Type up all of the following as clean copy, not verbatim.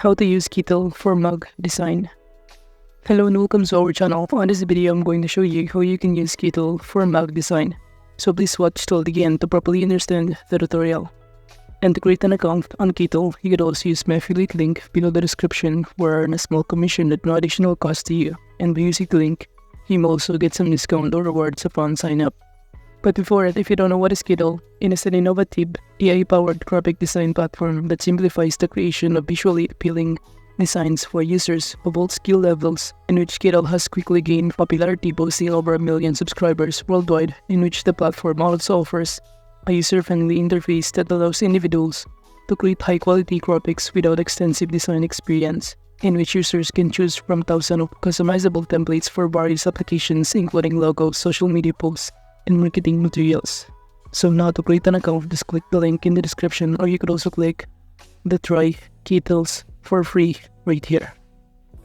How to use Kittl for mug design. Hello and welcome to our channel. On this video, I'm going to show you how you can use Kittl for mug design. So please watch till the end to properly understand the tutorial. And to create an account on Kittl, you could also use my affiliate link below the description where I earn a small commission at no additional cost to you. And by using the link, you may also get some discount or rewards upon sign up. But before that, if you don't know what is Kittl, it is an innovative, AI-powered graphic design platform that simplifies the creation of visually appealing designs for users of all skill levels, in which Kittl has quickly gained popularity, boasting over 1 million subscribers worldwide, in which the platform also offers a user-friendly interface that allows individuals to create high-quality graphics without extensive design experience, in which users can choose from thousands of customizable templates for various applications including logos, social media posts, and marketing materials. So now to create an account, just click the link in the description, or you could also click the try Kittls for free right here.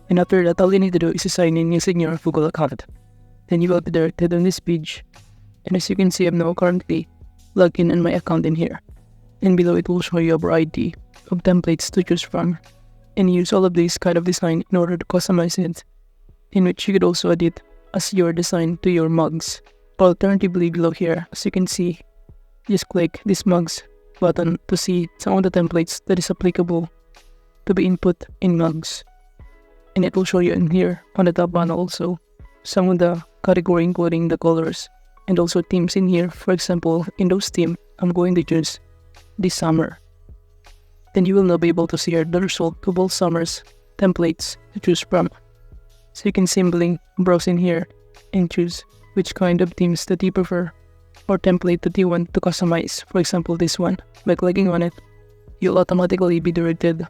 And after that, all you need to do is to sign in using your Google account. Then you will be directed on this page, and as you can see, I'm now currently logged in my account in here. And below it will show you a variety of templates to choose from, and use all of this kind of design in order to customize it, in which you could also add it as your design to your mugs. Alternatively, below here, as you can see, just click this mugs button to see some of the templates that is applicable to be input in mugs. And it will show you in here on the top panel also some of the category, including the colors and also themes in here. For example, in those themes, I'm going to choose this summer. Then you will now be able to see here the result of all summer's templates to choose from. So you can simply browse in here and choose which kind of themes that you prefer or template that you want to customize. For example, this one. By clicking on it, you'll automatically be directed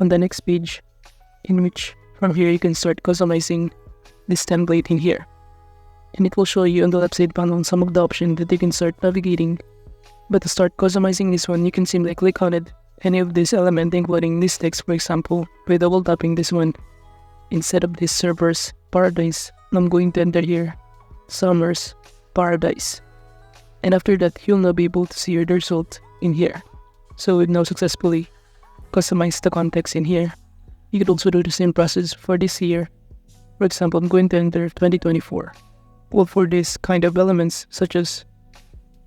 on the next page, in which from here you can start customizing this template in here. And it will show you on the left side panel some of the options that you can start navigating. But to start customizing this one, you can simply click on it, any of this element, including this text, for example, by double tapping this one. Instead of this server's paradise, I'm going to enter here Summer's Paradise. And after that, you'll now be able to see the result in here. So we've now successfully customized the context in here. You could also do the same process for this year. For example, I'm going to enter 2024. Well, for this kind of elements, such as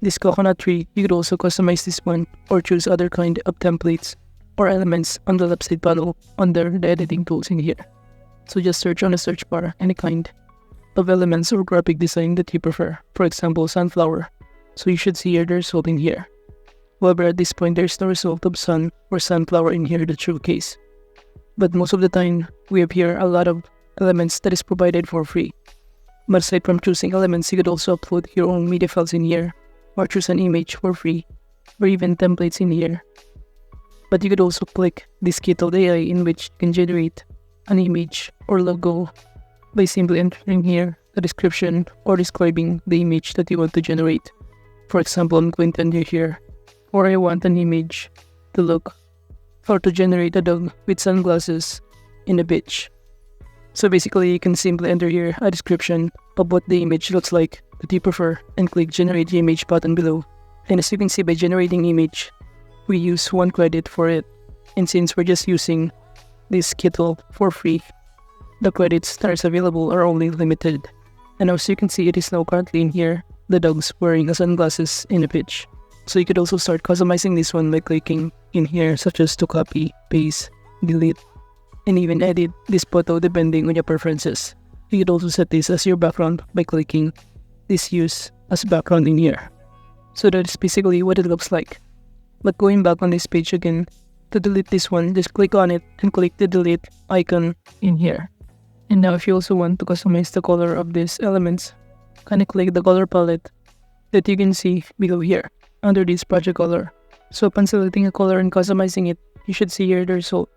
this coconut tree, you could also customize this one or choose other kind of templates or elements on the left side panel under the editing tools in here. So just search on the search bar any kind of elements or graphic design that you prefer. For example, sunflower. So you should see here the result in here. However, at this point, there's no result of sun or sunflower in here that showcase. But most of the time, we have here a lot of elements that is provided for free. But aside from choosing elements, you could also upload your own media files in here, or choose an image for free, or even templates in here. But you could also click this Kittl AI, in which you can generate an image or logo by simply entering here the description or describing the image that you want to generate. For example, I'm going to enter here, or I want an image to look or to generate a dog with sunglasses in a beach. So basically, you can simply enter here a description of what the image looks like that you prefer and click generate image button below. And as you can see, by generating image, we use 1 credit for it. And since we're just using this Kittl for free, the credits that are available are only limited. And as you can see, it is now currently in here, the dog's wearing sunglasses in a beach. So you could also start customizing this one by clicking in here, such as to copy, paste, delete, and even edit this photo depending on your preferences. You could also set this as your background by clicking this use as background in here. So that is basically what it looks like. But going back on this page again, to delete this one, just click on it and click the delete icon in here. And now if you also want to customize the color of these elements, kind of click the color palette that you can see below here under this project color. So upon selecting a color and customizing it, you should see here the result.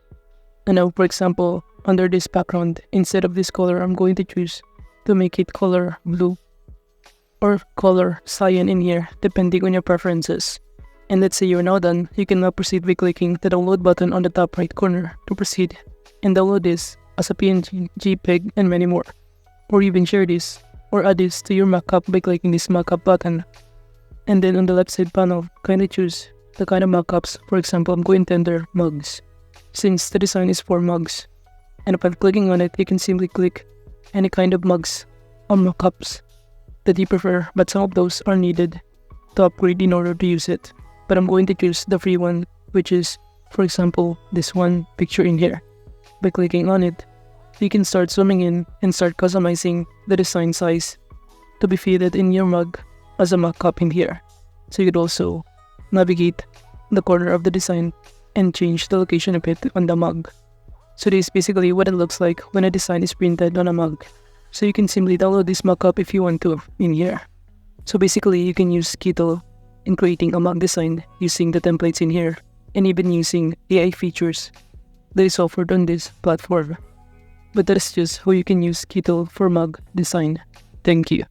And now, for example, under this background, instead of this color, I'm going to choose to make it color blue or color cyan in here, depending on your preferences. And let's say you're now done, you can now proceed by clicking the download button on the top right corner to proceed and download this as a PNG, JPEG, and many more. Or even share this or add this to your mockup by clicking this mockup button. And then on the left side panel, kindly choose the kind of mockups. For example, I'm going to enter mugs. since the design is for mugs. And upon clicking on it, you can simply click any kind of mugs or mockups that you prefer, but some of those are needed to upgrade in order to use it. But I'm going to choose the free one, which is, for example, this one picture in here. By clicking on it, you can start zooming in and start customizing the design size to be fitted in your mug as a mockup in here. So you could also navigate the corner of the design and change the location of it on the mug. So this is basically what it looks like when a design is printed on a mug. So you can simply download this mockup if you want to in here. So basically you can use Kittl in creating a mug design using the templates in here and even using AI features that is offered on this platform. But that is just how you can use Kittl for mug design. Thank you.